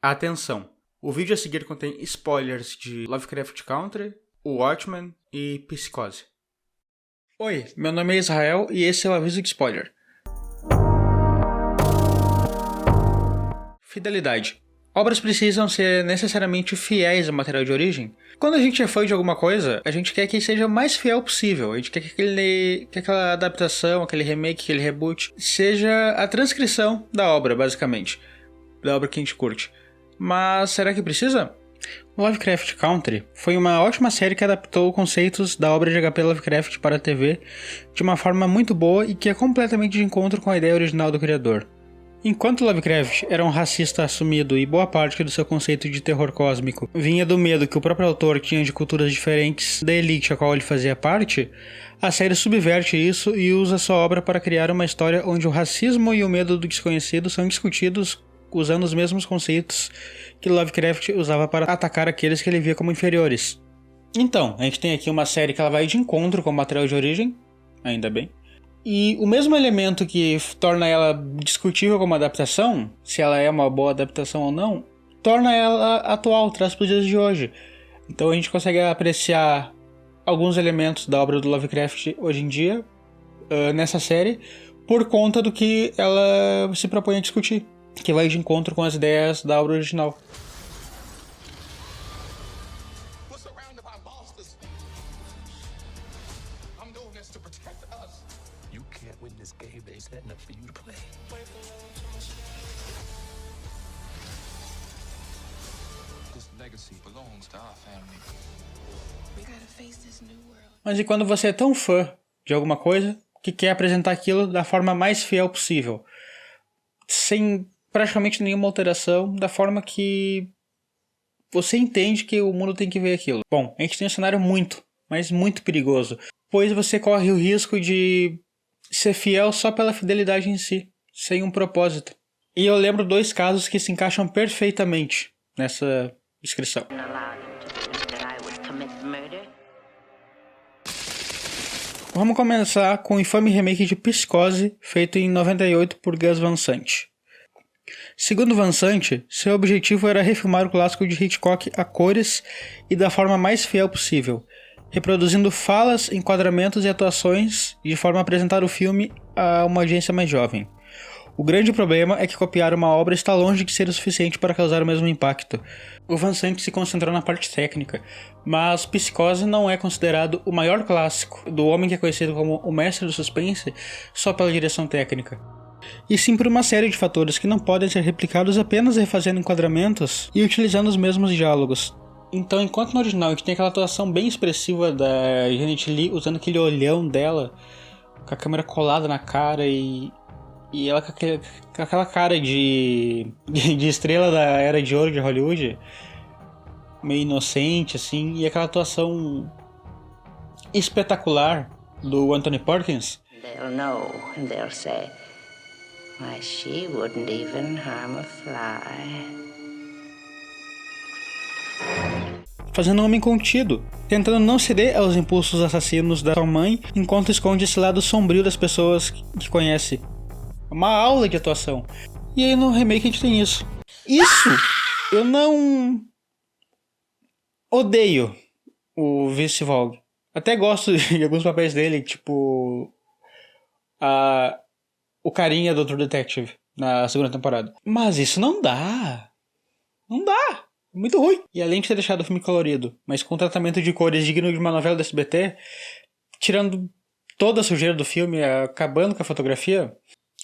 Atenção! O vídeo a seguir contém spoilers de Lovecraft Country, o Watchmen e Psicose. Oi, meu nome é Israel e esse é o aviso de spoiler. Fidelidade. Obras precisam ser necessariamente fiéis ao material de origem. Quando a gente é fã de alguma coisa, a gente quer que seja o mais fiel possível. A gente quer que aquela adaptação, aquele remake, aquele reboot, seja a transcrição da obra, basicamente. Da obra que a gente curte. Mas será que precisa? Lovecraft Country foi uma ótima série que adaptou conceitos da obra de H.P. Lovecraft para a TV de uma forma muito boa e que é completamente de encontro com a ideia original do criador. Enquanto Lovecraft era um racista assumido e boa parte do seu conceito de terror cósmico vinha do medo que o próprio autor tinha de culturas diferentes da elite a qual ele fazia parte, a série subverte isso e usa sua obra para criar uma história onde o racismo e o medo do desconhecido são discutidos usando os mesmos conceitos que Lovecraft usava para atacar aqueles que ele via como inferiores. Então, a gente tem aqui uma série que ela vai de encontro com o material de origem, ainda bem. E o mesmo elemento que torna ela discutível como adaptação, se ela é uma boa adaptação ou não, torna ela atual, traz para os dias de hoje. Então a gente consegue apreciar alguns elementos da obra do Lovecraft hoje em dia, nessa série, por conta do que ela se propõe a discutir, que vai de encontro com as ideias da obra original. Mas e quando você é tão fã de alguma coisa que quer apresentar aquilo da forma mais fiel possível, sem praticamente nenhuma alteração, da forma que você entende que o mundo tem que ver aquilo? Bom, a gente tem um cenário muito, mas muito perigoso, pois você corre o risco de ser fiel só pela fidelidade em si, sem um propósito. E eu lembro dois casos que se encaixam perfeitamente nessa descrição. Vamos começar com o infame remake de Psicose, feito em 98 por Gus Van Sant. Segundo Van Sant, seu objetivo era refilmar o clássico de Hitchcock a cores e da forma mais fiel possível, reproduzindo falas, enquadramentos e atuações de forma a apresentar o filme a uma audiência mais jovem. O grande problema é que copiar uma obra está longe de ser o suficiente para causar o mesmo impacto. O Van Sant se concentrou na parte técnica, mas Psicose não é considerado o maior clássico do homem que é conhecido como o mestre do suspense só pela direção técnica, e sim por uma série de fatores que não podem ser replicados apenas refazendo enquadramentos e utilizando os mesmos diálogos. Então, enquanto no original a gente tem aquela atuação bem expressiva da Janet Leigh usando aquele olhão dela, com a câmera colada na cara e ela com aquela cara de estrela da Era de Ouro de Hollywood, meio inocente assim, e aquela atuação espetacular do Anthony Perkins. They'll know and they'll say, why, she wouldn't even harm a fly. Fazendo um homem contido, tentando não ceder aos impulsos assassinos da sua mãe, enquanto esconde esse lado sombrio das pessoas que conhece. Uma aula de atuação. E aí no remake a gente tem isso. Isso! Eu não odeio o Vince Vaughn. Até gosto de alguns papéis dele, tipo o carinha do True Detective na segunda temporada. Mas isso não dá. Não dá. É muito ruim. E além de ter deixado o filme colorido, mas com tratamento de cores digno de uma novela da SBT, tirando toda a sujeira do filme, acabando com a fotografia,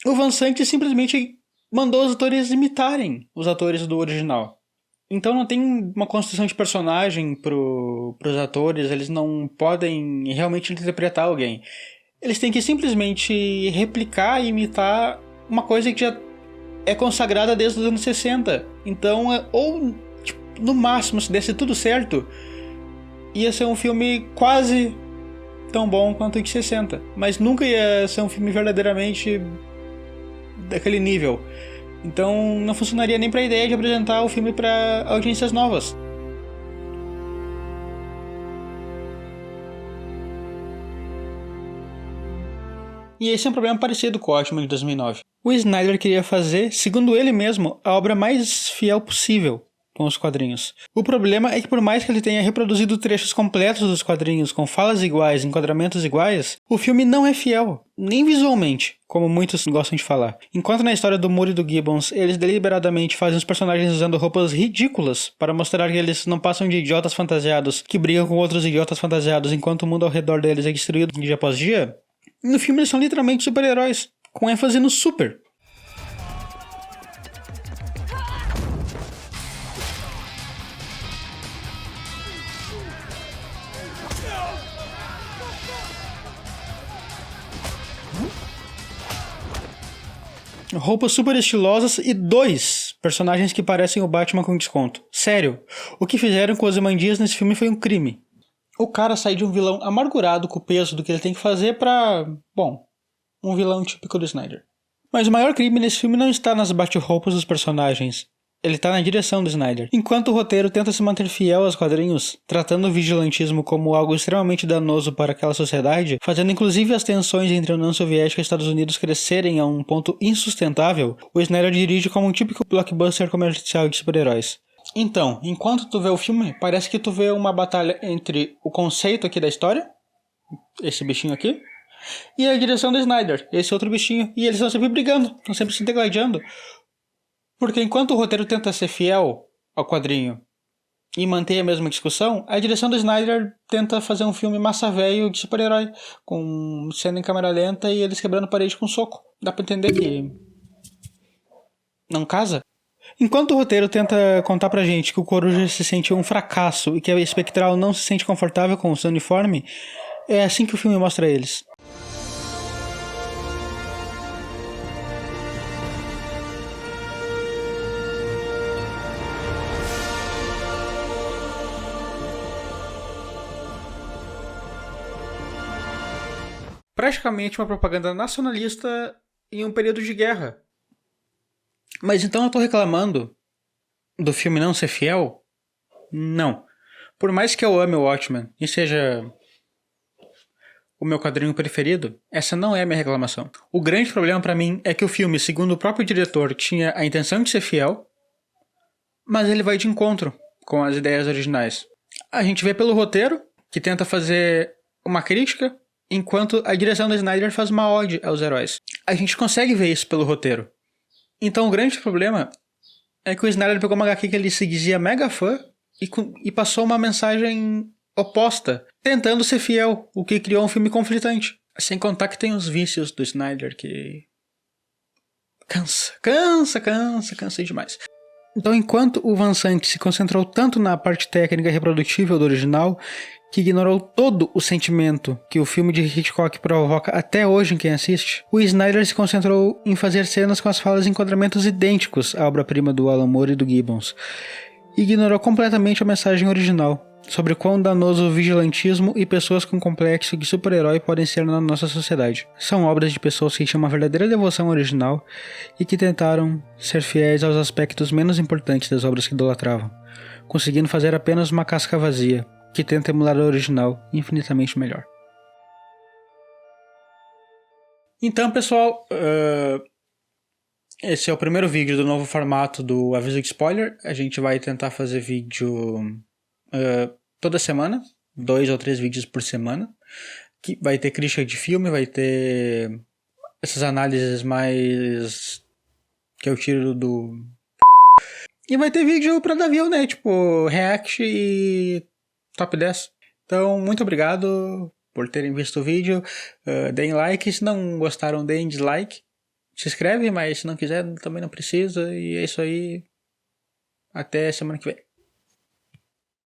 o Van Sant simplesmente mandou os atores imitarem os atores do original. Então não tem uma construção de personagem pros atores, eles não podem realmente interpretar alguém. Eles têm que simplesmente replicar e imitar uma coisa que já é consagrada desde os anos 60. Então, ou tipo, no máximo, se desse tudo certo, ia ser um filme quase tão bom quanto o de 60. Mas nunca ia ser um filme verdadeiramente daquele nível. Então não funcionaria nem para a ideia de apresentar o filme para audiências novas. E esse é um problema parecido com o Watchmen de 2009. O Snyder queria fazer, segundo ele mesmo, a obra mais fiel possível com os quadrinhos. O problema é que por mais que ele tenha reproduzido trechos completos dos quadrinhos com falas iguais, enquadramentos iguais, o filme não é fiel, nem visualmente, como muitos gostam de falar. Enquanto na história do Moore e do Gibbons, eles deliberadamente fazem os personagens usando roupas ridículas para mostrar que eles não passam de idiotas fantasiados que brigam com outros idiotas fantasiados enquanto o mundo ao redor deles é destruído dia após dia, no filme eles são literalmente super-heróis, com ênfase no super. Roupas super estilosas e 2 personagens que parecem o Batman com desconto. Sério, o que fizeram com os Ozymandias nesse filme foi um crime. O cara sai de um vilão amargurado com o peso do que ele tem que fazer pra... bom, um vilão típico do Snyder. Mas o maior crime nesse filme não está nas bate-roupas dos personagens. Ele está na direção do Snyder. Enquanto o roteiro tenta se manter fiel aos quadrinhos, tratando o vigilantismo como algo extremamente danoso para aquela sociedade, fazendo inclusive as tensões entre a União Soviética e Estados Unidos crescerem a um ponto insustentável, o Snyder dirige como um típico blockbuster comercial de super-heróis. Então, enquanto tu vê o filme, parece que tu vê uma batalha entre o conceito aqui da história, esse bichinho aqui, e a direção do Snyder, esse outro bichinho, e eles estão sempre brigando, estão sempre se degladiando. Porque enquanto o roteiro tenta ser fiel ao quadrinho e manter a mesma discussão, a direção do Snyder tenta fazer um filme massa velho de super-herói, com cena em câmera lenta e eles quebrando parede com soco. Dá pra entender que não casa? Enquanto o roteiro tenta contar pra gente que o Coruja se sente um fracasso e que a Espectral não se sente confortável com o seu uniforme, é assim que o filme mostra eles. Praticamente uma propaganda nacionalista em um período de guerra. Mas então eu tô reclamando do filme não ser fiel? Não. Por mais que eu ame o Watchmen e seja o meu quadrinho preferido, essa não é a minha reclamação. O grande problema pra mim é que o filme, segundo o próprio diretor, tinha a intenção de ser fiel, mas ele vai de encontro com as ideias originais. A gente vê pelo roteiro, que tenta fazer uma crítica, enquanto a direção do Snyder faz uma ode aos heróis. A gente consegue ver isso pelo roteiro. Então o grande problema é que o Snyder pegou uma HQ que ele se dizia mega fã e passou uma mensagem oposta, tentando ser fiel, o que criou um filme conflitante. Sem contar que tem os vícios do Snyder que... cansa demais. Então enquanto o Van Sant se concentrou tanto na parte técnica reprodutível do original, que ignorou todo o sentimento que o filme de Hitchcock provoca até hoje em quem assiste, o Snyder se concentrou em fazer cenas com as falas e enquadramentos idênticos à obra-prima do Alan Moore e do Gibbons, e ignorou completamente a mensagem original sobre o quão danoso o vigilantismo e pessoas com complexo de super-herói podem ser na nossa sociedade. São obras de pessoas que tinham uma verdadeira devoção ao original e que tentaram ser fiéis aos aspectos menos importantes das obras que idolatravam, conseguindo fazer apenas uma casca vazia, que tenta emular o original infinitamente melhor. Então, pessoal, esse é o primeiro vídeo do novo formato do Aviso de Spoiler. A gente vai tentar fazer vídeo toda semana, 2 ou 3 vídeos por semana. Que vai ter crítica de filme, vai ter essas análises mais que eu tiro do... E vai ter vídeo pra dar view, né? Tipo, react e top 10. Então, muito obrigado por terem visto o vídeo. Deem like. Se não gostaram, deem dislike. Se inscreve, mas se não quiser, também não precisa. E é isso aí. Até semana que vem.